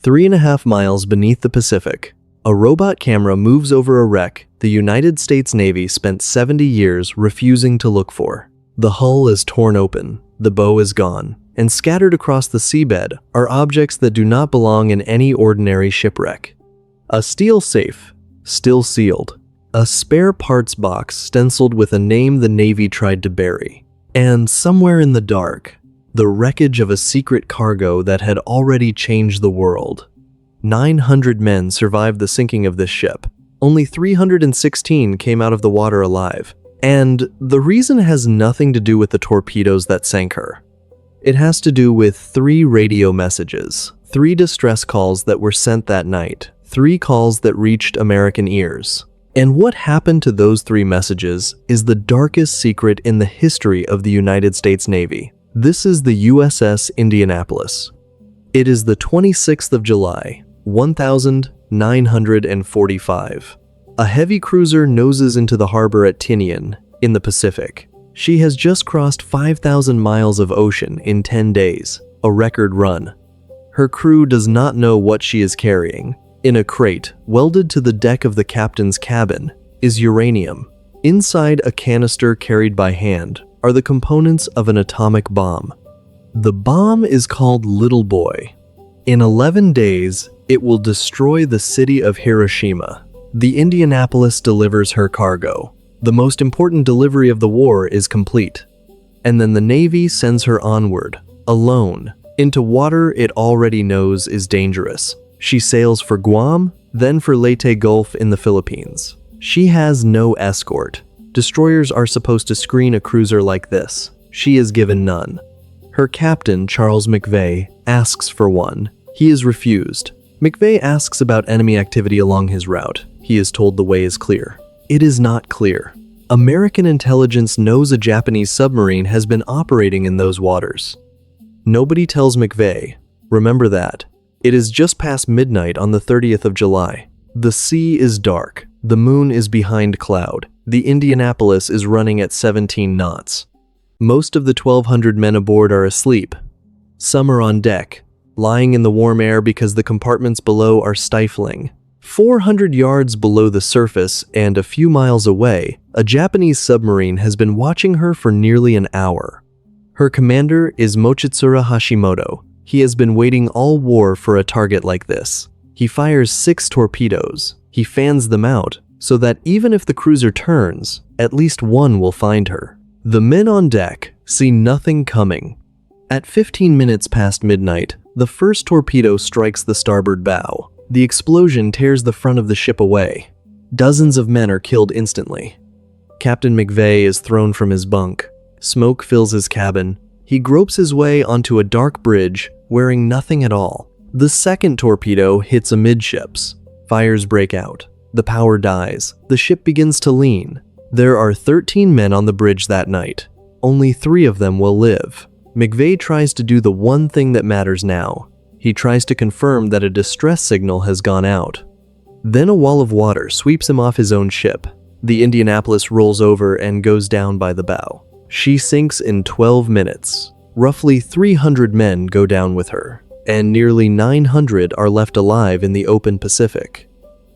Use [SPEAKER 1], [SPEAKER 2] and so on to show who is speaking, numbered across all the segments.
[SPEAKER 1] 3.5 miles beneath the Pacific, a robot camera moves over a wreck the United States Navy spent 70 years refusing to look for. The hull is torn open, the bow is gone, and scattered across the seabed are objects that do not belong in any ordinary shipwreck. A steel safe, still sealed, a spare parts box stenciled with a name the Navy tried to bury, and somewhere in the dark, the wreckage of a secret cargo that had already changed the world. 900 men survived the sinking of this ship. Only 316 came out of the water alive. And the reason has nothing to do with the torpedoes that sank her. It has to do with 3 radio messages, 3 distress calls that were sent that night, 3 calls that reached American ears. And what happened to those 3 messages is the darkest secret in the history of the United States Navy. This is the USS Indianapolis. It is the 26th of July, 1945. A heavy cruiser noses into the harbor at Tinian, in the Pacific. She has just crossed 5,000 miles of ocean in 10 days, a record run. Her crew does not know what she is carrying. In a crate, welded to the deck of the captain's cabin, is uranium. Inside a canister carried by hand are the components of an atomic bomb. The bomb is called Little Boy. In 11 days, it will destroy the city of Hiroshima. The Indianapolis delivers her cargo. The most important delivery of the war is complete. And then the Navy sends her onward, alone, into water it already knows is dangerous. She sails for Guam, then for Leyte Gulf in the Philippines. She has no escort. Destroyers are supposed to screen a cruiser like this. She is given none. Her captain, Charles McVeigh, asks for one. He is refused. McVeigh asks about enemy activity along his route. He is told the way is clear. It is not clear. American intelligence knows a Japanese submarine has been operating in those waters. Nobody tells McVeigh. Remember that. It is just past midnight on the 30th of July. The sea is dark. The moon is behind cloud. The Indianapolis is running at 17 knots. Most of the 1,200 men aboard are asleep. Some are on deck, lying in the warm air because the compartments below are stifling. 400 yards below the surface and a few miles away, a Japanese submarine has been watching her for nearly an hour. Her commander is Mochitsura Hashimoto. He has been waiting all war for a target like this. He fires 6 torpedoes. He fans them out so that even if the cruiser turns, at least one will find her. The men on deck see nothing coming. At 15 minutes past midnight, the first torpedo strikes the starboard bow. The explosion tears the front of the ship away. Dozens of men are killed instantly. Captain McVeigh is thrown from his bunk. Smoke fills his cabin. He gropes his way onto a dark bridge, wearing nothing at all. The second torpedo hits amidships. Fires break out. The power dies. The ship begins to lean. There are 13 men on the bridge that night. Only 3 of them will live. McVeigh tries to do the one thing that matters now. He tries to confirm that a distress signal has gone out. Then a wall of water sweeps him off his own ship. The Indianapolis rolls over and goes down by the bow. She sinks in 12 minutes. Roughly 300 men go down with her, and nearly 900 are left alive in the open Pacific.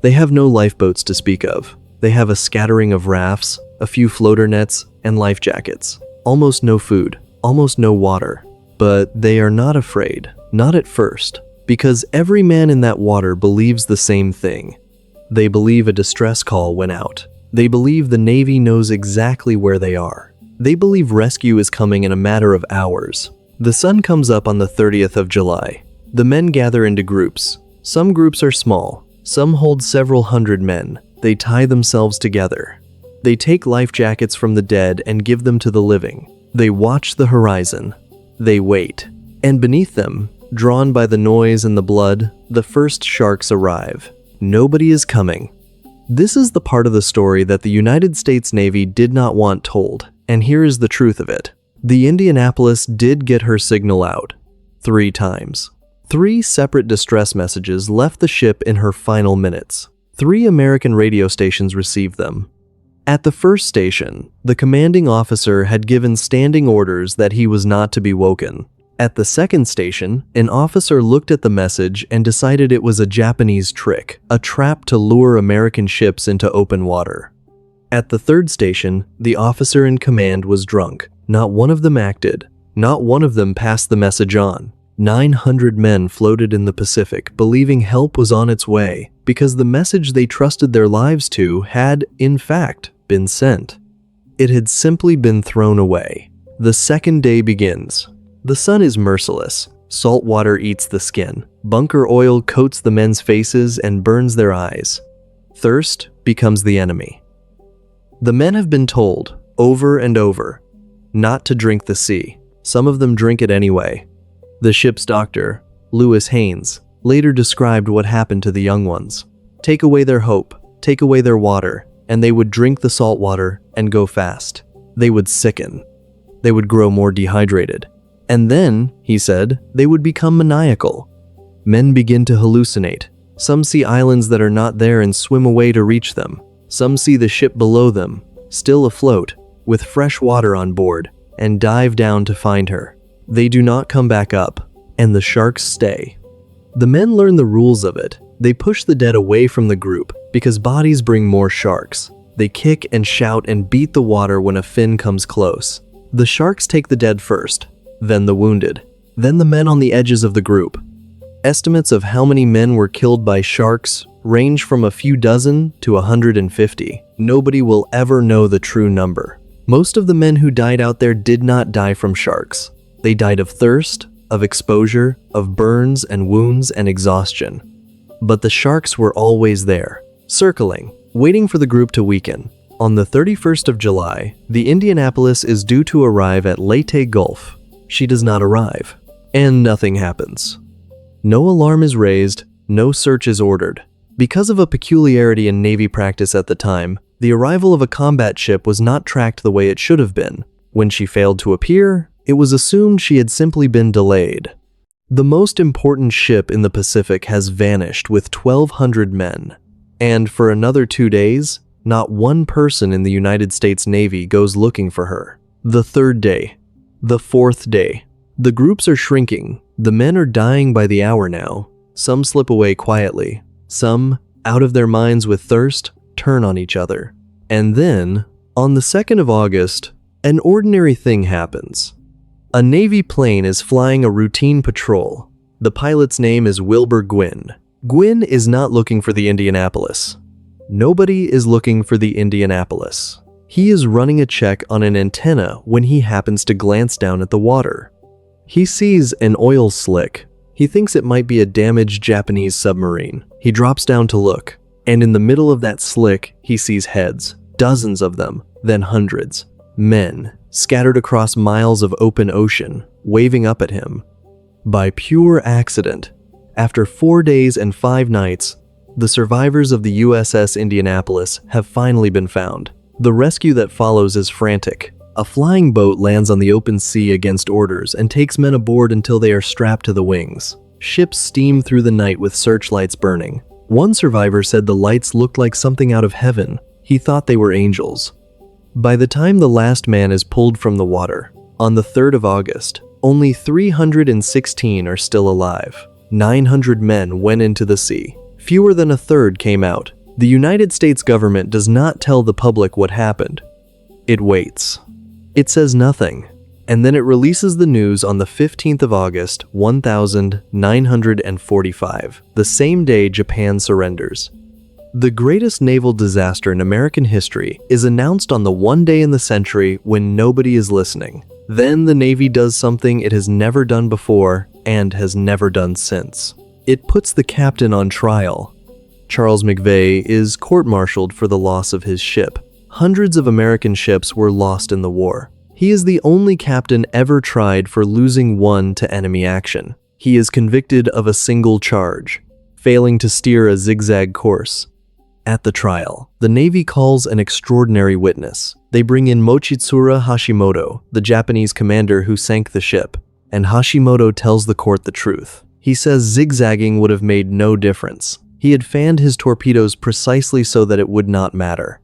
[SPEAKER 1] They have no lifeboats to speak of. They have a scattering of rafts, a few floater nets, and life jackets. Almost no food, almost no water. But they are not afraid, not at first, because every man in that water believes the same thing. They believe a distress call went out. They believe the Navy knows exactly where they are. They believe rescue is coming in a matter of hours. The sun comes up on the 30th of July. The men gather into groups. Some groups are small. Some hold several hundred men. They tie themselves together. They take life jackets from the dead and give them to the living. They watch the horizon. They wait. And beneath them, drawn by the noise and the blood, the first sharks arrive. Nobody is coming. This is the part of the story that the United States Navy did not want told, and here is the truth of it. The Indianapolis did get her signal out 3 times. 3 separate distress messages left the ship in her final minutes. 3 American radio stations received them. At the first station, the commanding officer had given standing orders that he was not to be woken. At the second station, an officer looked at the message and decided it was a Japanese trick, a trap to lure American ships into open water. At the third station, the officer in command was drunk. Not one of them acted. Not one of them passed the message on. 900 men floated in the Pacific, believing help was on its way, because the message they trusted their lives to had, in fact, been sent. It had simply been thrown away. The second day begins. The sun is merciless. Salt water eats the skin. Bunker oil coats the men's faces and burns their eyes. Thirst becomes the enemy. The men have been told, over and over, not to drink the sea. Some of them drink it anyway. The ship's doctor, Lewis Haynes, later described what happened to the young ones. Take away their hope, take away their water, and they would drink the salt water and go fast. They would sicken. They would grow more dehydrated. And then, he said, they would become maniacal. Men begin to hallucinate. Some see islands that are not there and swim away to reach them. Some see the ship below them, still afloat, with fresh water on board, and dive down to find her. They do not come back up, and the sharks stay. The men learn the rules of it. They push the dead away from the group, because bodies bring more sharks. They kick and shout and beat the water when a fin comes close. The sharks take the dead first, then the wounded, then the men on the edges of the group. Estimates of how many men were killed by sharks range from a few dozen to 150. Nobody will ever know the true number. Most of the men who died out there did not die from sharks. They died of thirst, of exposure, of burns and wounds and exhaustion. But the sharks were always there, circling, waiting for the group to weaken. On the 31st of July, the Indianapolis is due to arrive at Leyte Gulf. She does not arrive, and nothing happens. No alarm is raised, no search is ordered. Because of a peculiarity in Navy practice at the time, the arrival of a combat ship was not tracked the way it should have been. When she failed to appear, it was assumed she had simply been delayed. The most important ship in the Pacific has vanished with 1,200 men, and for another 2 days, not one person in the United States Navy goes looking for her. The third day. The fourth day. The groups are shrinking. The men are dying by the hour now. Some slip away quietly. Some, out of their minds with thirst, turn on each other. And then, on the 2nd of August, an ordinary thing happens. A Navy plane is flying a routine patrol. The pilot's name is Wilbur Gwynn. Gwynn is not looking for the Indianapolis. Nobody is looking for the Indianapolis. He is running a check on an antenna when he happens to glance down at the water. He sees an oil slick. He thinks it might be a damaged Japanese submarine. He drops down to look, and in the middle of that slick, he sees heads, dozens of them, then hundreds. Men, scattered across miles of open ocean, waving up at him. By pure accident, after 4 days and 5 nights, the survivors of the USS Indianapolis have finally been found. The rescue that follows is frantic. A flying boat lands on the open sea against orders and takes men aboard until they are strapped to the wings. Ships steam through the night with searchlights burning. One survivor said the lights looked like something out of heaven. He thought they were angels. By the time the last man is pulled from the water, on the 3rd of August, only 316 are still alive. 900 men went into the sea. Fewer than a third came out. The United States government does not tell the public what happened. It waits. It says nothing, and then it releases the news on the 15th of August, 1945, the same day Japan surrenders. The greatest naval disaster in American history is announced on the one day in the century when nobody is listening. Then the Navy does something it has never done before and has never done since. It puts the captain on trial. Charles McVay is court-martialed for the loss of his ship. Hundreds of American ships were lost in the war. He is the only captain ever tried for losing one to enemy action. He is convicted of a single charge, failing to steer a zigzag course. At the trial, the Navy calls an extraordinary witness. They bring in Mochitsura Hashimoto, the Japanese commander who sank the ship, and Hashimoto tells the court the truth. He says zigzagging would have made no difference. He had fanned his torpedoes precisely so that it would not matter.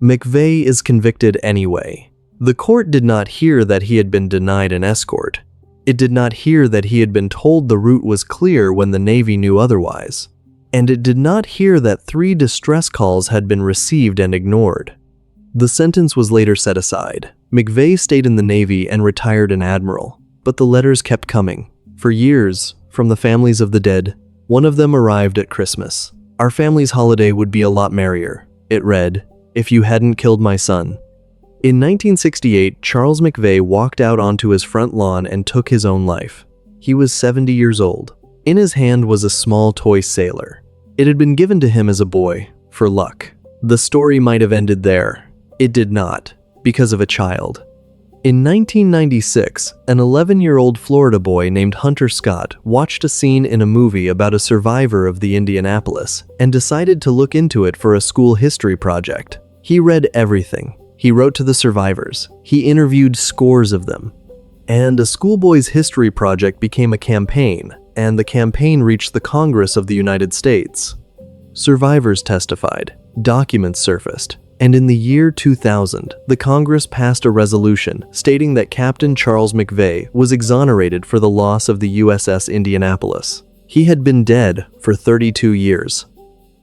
[SPEAKER 1] McVay is convicted anyway. The court did not hear that he had been denied an escort. It did not hear that he had been told the route was clear when the Navy knew otherwise. And it did not hear that 3 distress calls had been received and ignored. The sentence was later set aside. McVeigh stayed in the Navy and retired an admiral. But the letters kept coming. For years, from the families of the dead. One of them arrived at Christmas. "Our family's holiday would be a lot merrier," it read, "if you hadn't killed my son." In 1968, Charles McVeigh walked out onto his front lawn and took his own life. He was 70 years old. In his hand was a small toy sailor. It had been given to him as a boy, for luck. The story might have ended there. It did not, because of a child. In 1996, an 11-year-old Florida boy named Hunter Scott watched a scene in a movie about a survivor of the Indianapolis and decided to look into it for a school history project. He read everything. He wrote to the survivors. He interviewed scores of them. And a schoolboy's history project became a campaign, and the campaign reached the Congress of the United States. Survivors testified, documents surfaced, and in the year 2000, the Congress passed a resolution stating that Captain Charles McVeigh was exonerated for the loss of the USS Indianapolis. He had been dead for 32 years.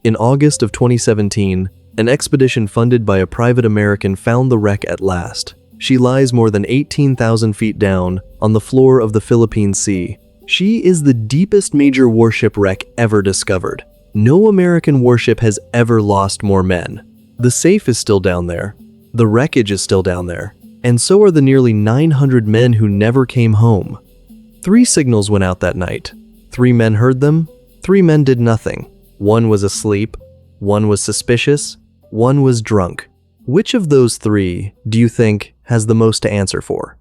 [SPEAKER 1] In August of 2017, an expedition funded by a private American found the wreck at last. She lies more than 18,000 feet down on the floor of the Philippine Sea. She is the deepest major warship wreck ever discovered. No American warship has ever lost more men. The safe is still down there. The wreckage is still down there. And so are the nearly 900 men who never came home. 3 signals went out that night. 3 men heard them. 3 men did nothing. 1 was asleep. 1 was suspicious. 1 was drunk. Which of those 3 do you think has the most to answer for?